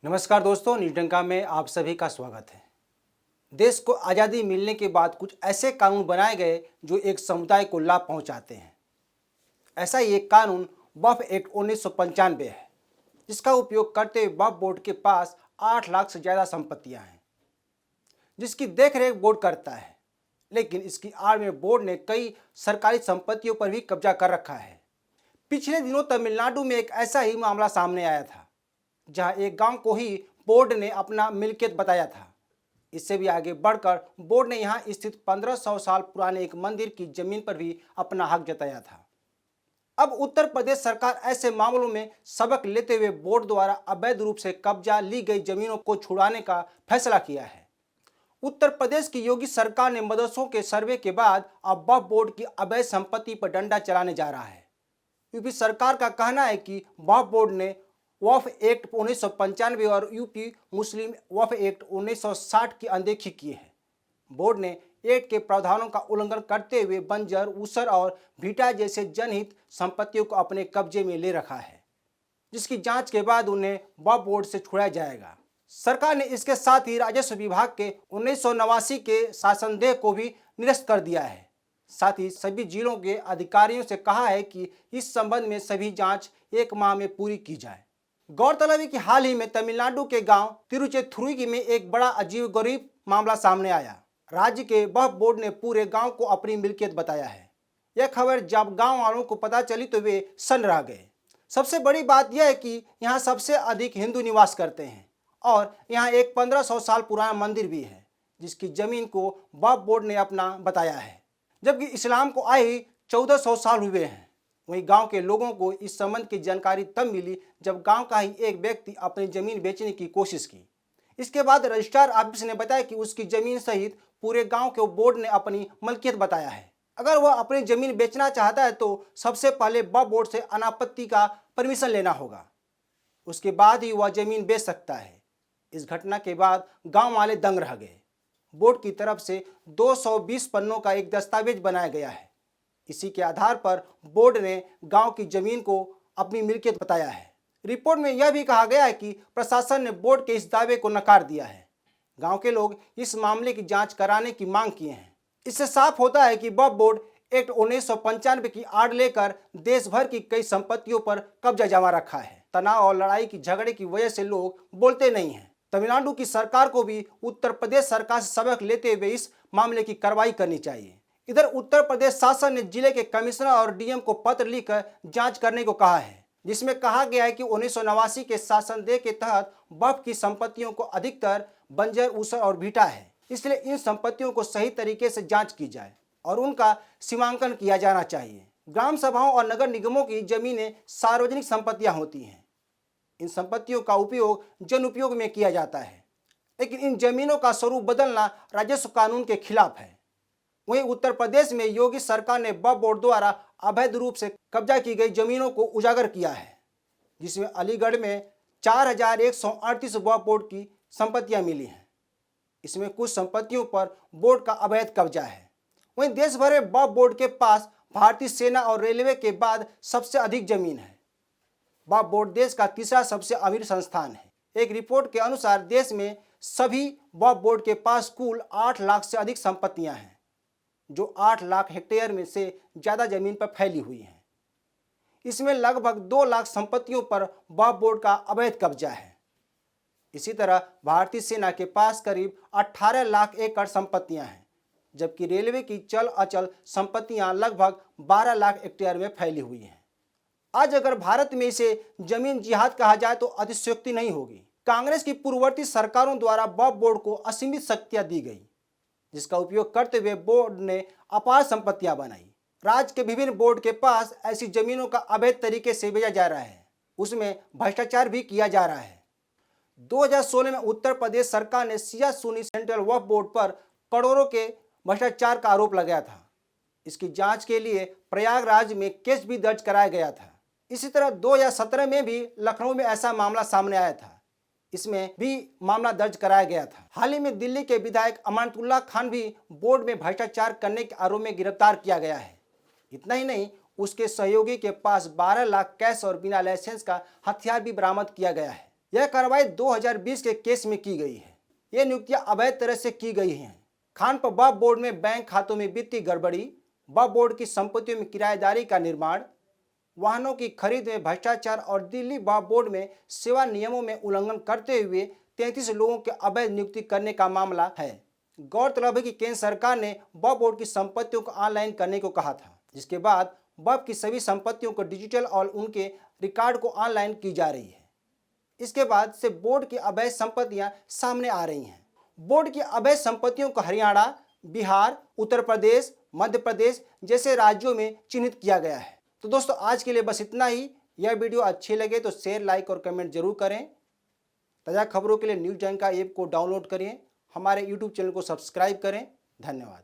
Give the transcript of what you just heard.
नमस्कार दोस्तों, न्यूज़ डंका में आप सभी का स्वागत है। देश को आज़ादी मिलने के बाद कुछ ऐसे कानून बनाए गए जो एक समुदाय को लाभ पहुंचाते हैं। ऐसा ही एक कानून वक्फ एक्ट 1995 है, जिसका उपयोग करते हुए वक्फ बोर्ड के पास 8 लाख से ज़्यादा संपत्तियां हैं, जिसकी देखरेख बोर्ड करता है। लेकिन इसकी आड़ में बोर्ड ने कई सरकारी संपत्तियों पर भी कब्जा कर रखा है। पिछले दिनों तमिलनाडु में एक ऐसा ही मामला सामने आया था, जहां एक गांव को ही बोर्ड ने अपना मिल्कियत बताया था। इससे भी आगे बढ़कर बोर्ड ने यहां स्थित 1500 साल पुराने एक मंदिर की जमीन पर भी अपना हक जताया था। अब उत्तर प्रदेश सरकार ऐसे मामलों में सबक लेते हुए बोर्ड द्वारा अवैध रूप से कब्जा ली गई जमीनों को छुड़ाने का फैसला किया है। उत्तर प्रदेश की योगी सरकार ने मदरसों के सर्वे के बाद अब वक्फ बोर्ड की अवैध संपत्ति पर डंडा चलाने जा रहा है। यूपी सरकार का कहना है कि वक्फ बोर्ड ने वक्फ एक्ट 1995 और यूपी मुस्लिम वक्फ एक्ट 1960 की अनदेखी की है। बोर्ड ने एक्ट के प्रावधानों का उल्लंघन करते हुए बंजर, ऊसर और भीटा जैसे जनहित संपत्तियों को अपने कब्जे में ले रखा है, जिसकी जांच के बाद उन्हें वक्फ बोर्ड से छुड़ाया जाएगा। सरकार ने इसके साथ ही राजस्व विभाग के 1989 के शासनदेह को भी निरस्त कर दिया है। साथ ही सभी जिलों के अधिकारियों से कहा है कि इस संबंध में सभी जांच 1 माह में पूरी की जाए। गौरतलब है कि हाल ही में तमिलनाडु के गांव तिरुचेथुरुई में एक बड़ा अजीबोगरीब मामला सामने आया। राज्य के वक्फ बोर्ड ने पूरे गांव को अपनी मिल्कियत बताया है। यह खबर जब गांव वालों को पता चली तो वे सन्न रह गए। सबसे बड़ी बात यह है कि यहाँ सबसे अधिक हिंदू निवास करते हैं और यहाँ एक 1500 साल पुराना मंदिर भी है, जिसकी जमीन को वक्फ बोर्ड ने अपना बताया है, जबकि इस्लाम को आए 1400 साल हुए हैं। वहीं गांव के लोगों को इस संबंध की जानकारी तब मिली जब गांव का ही एक व्यक्ति अपनी जमीन बेचने की कोशिश की। इसके बाद रजिस्ट्रार ऑफिस ने बताया कि उसकी जमीन सहित पूरे गांव को बोर्ड ने अपनी मलकियत बताया है। अगर वह अपनी जमीन बेचना चाहता है तो सबसे पहले वक्फ बोर्ड से अनापत्ति का परमिशन लेना होगा, उसके बाद ही वह जमीन बेच सकता है। इस घटना के बाद गाँव वाले दंग रह गए। बोर्ड की तरफ से 220 पन्नों का एक दस्तावेज बनाया गया है। इसी के आधार पर बोर्ड ने गांव की जमीन को अपनी मिल्कियत बताया है। रिपोर्ट में यह भी कहा गया है कि प्रशासन ने बोर्ड के इस दावे को नकार दिया है। गांव के लोग इस मामले की जांच कराने की मांग किए हैं। इससे साफ होता है कि वक्फ बोर्ड एक्ट 1995 की आड़ लेकर देश भर की कई संपत्तियों पर कब्जा जमा रखा है। तनाव और लड़ाई की झगड़े की वजह से लोग बोलते नहीं हैं। तमिलनाडु की सरकार को भी उत्तर प्रदेश सरकार से सबक लेते हुए इस मामले की कार्रवाई करनी चाहिए। इधर उत्तर प्रदेश शासन ने जिले के कमिश्नर और डीएम को पत्र लिखकर जांच करने को कहा है, जिसमें कहा गया है कि 1989 के शासनदेह के तहत वक्फ की संपत्तियों को अधिकतर बंजर, ऊसर और भीटा है। इसलिए इन संपत्तियों को सही तरीके से जांच की जाए और उनका सीमांकन किया जाना चाहिए। ग्राम सभाओं और नगर निगमों की जमीनें सार्वजनिक संपत्तियां होती हैं। इन संपत्तियों का उपयोग जन उपयोग में किया जाता है, लेकिन इन जमीनों का स्वरूप बदलना राजस्व कानून के खिलाफ है। वहीं उत्तर प्रदेश में योगी सरकार ने वक्फ बोर्ड द्वारा अवैध रूप से कब्जा की गई जमीनों को उजागर किया है, जिसमें अलीगढ़ में 4138 वक्फ बोर्ड की संपत्तियां मिली हैं। इसमें कुछ संपत्तियों पर बोर्ड का अवैध कब्जा है। वहीं देश भर में वक्फ बोर्ड के पास भारतीय सेना और रेलवे के बाद सबसे अधिक जमीन है। वक्फ बोर्ड देश का तीसरा सबसे अमीर संस्थान है। एक रिपोर्ट के अनुसार देश में सभी वक्फ बोर्ड के पास कुल 8 लाख से अधिक संपत्तियां हैं, जो 8 लाख हेक्टेयर में से ज़्यादा जमीन पर फैली हुई हैं। इसमें लगभग 2 लाख संपत्तियों पर वक्फ बोर्ड का अवैध कब्जा है। इसी तरह भारतीय सेना के पास करीब 18 लाख एकड़ संपत्तियां हैं, जबकि रेलवे की चल अचल संपत्तियां लगभग 12 लाख हेक्टेयर में फैली हुई हैं। आज अगर भारत में इसे जमीन जिहाद कहा जाए तो अतिशयोक्ति नहीं होगी। कांग्रेस की पूर्ववर्ती सरकारों द्वारा वक्फ बोर्ड को असीमित शक्तियां दी गई, जिसका उपयोग करते हुए बोर्ड ने अपार संपत्तियां बनाई। राज्य के विभिन्न बोर्ड के पास ऐसी जमीनों का अवैध तरीके से बेचा जा रहा है, उसमें भ्रष्टाचार भी किया जा रहा है। 2016 में उत्तर प्रदेश सरकार ने सिया सुनी सेंट्रल वक्फ बोर्ड पर करोड़ों के भ्रष्टाचार का आरोप लगाया था। इसकी जांच के लिए प्रयागराज में केस भी दर्ज कराया गया था। इसी तरह 2017 में भी लखनऊ में ऐसा मामला सामने आया था, इसमें भी मामला दर्ज कराया गया था। हाल ही में दिल्ली के विधायक अमानतुल्लाह खान भी बोर्ड में भ्रष्टाचार करने के आरोप में गिरफ्तार किया गया है। इतना ही नहीं, उसके सहयोगी के पास 12 लाख कैश और बिना लाइसेंस का हथियार भी बरामद किया गया है। यह कार्रवाई 2020 के केस में की गई है। ये नियुक्तियां अवैध तरह से की गई हैं। खान पर वक्फ बोर्ड में बैंक खातों में वित्तीय गड़बड़ी, वक्फ बोर्ड की संपत्तियों में किराएदारी का निर्माण, वाहनों की खरीद में भ्रष्टाचार और दिल्ली वक्फ बोर्ड में सेवा नियमों में उल्लंघन करते हुए 33 लोगों के अवैध नियुक्ति करने का मामला है। गौरतलब है कि केंद्र सरकार ने वक्फ बोर्ड की संपत्तियों को ऑनलाइन करने को कहा था, जिसके बाद वक्फ की सभी संपत्तियों को डिजिटल और उनके रिकॉर्ड को ऑनलाइन की जा रही है। इसके बाद से बोर्ड की अवैध संपत्तियां सामने आ रही हैं। बोर्ड की अवैध संपत्तियों को हरियाणा, बिहार, उत्तर प्रदेश, मध्य प्रदेश जैसे राज्यों में चिन्हित किया गया है। तो दोस्तों, आज के लिए बस इतना ही। यह वीडियो अच्छी लगे तो शेयर, लाइक और कमेंट जरूर करें। ताज़ा खबरों के लिए न्यूज़ जंका ऐप को डाउनलोड करें। हमारे यूट्यूब चैनल को सब्सक्राइब करें। धन्यवाद।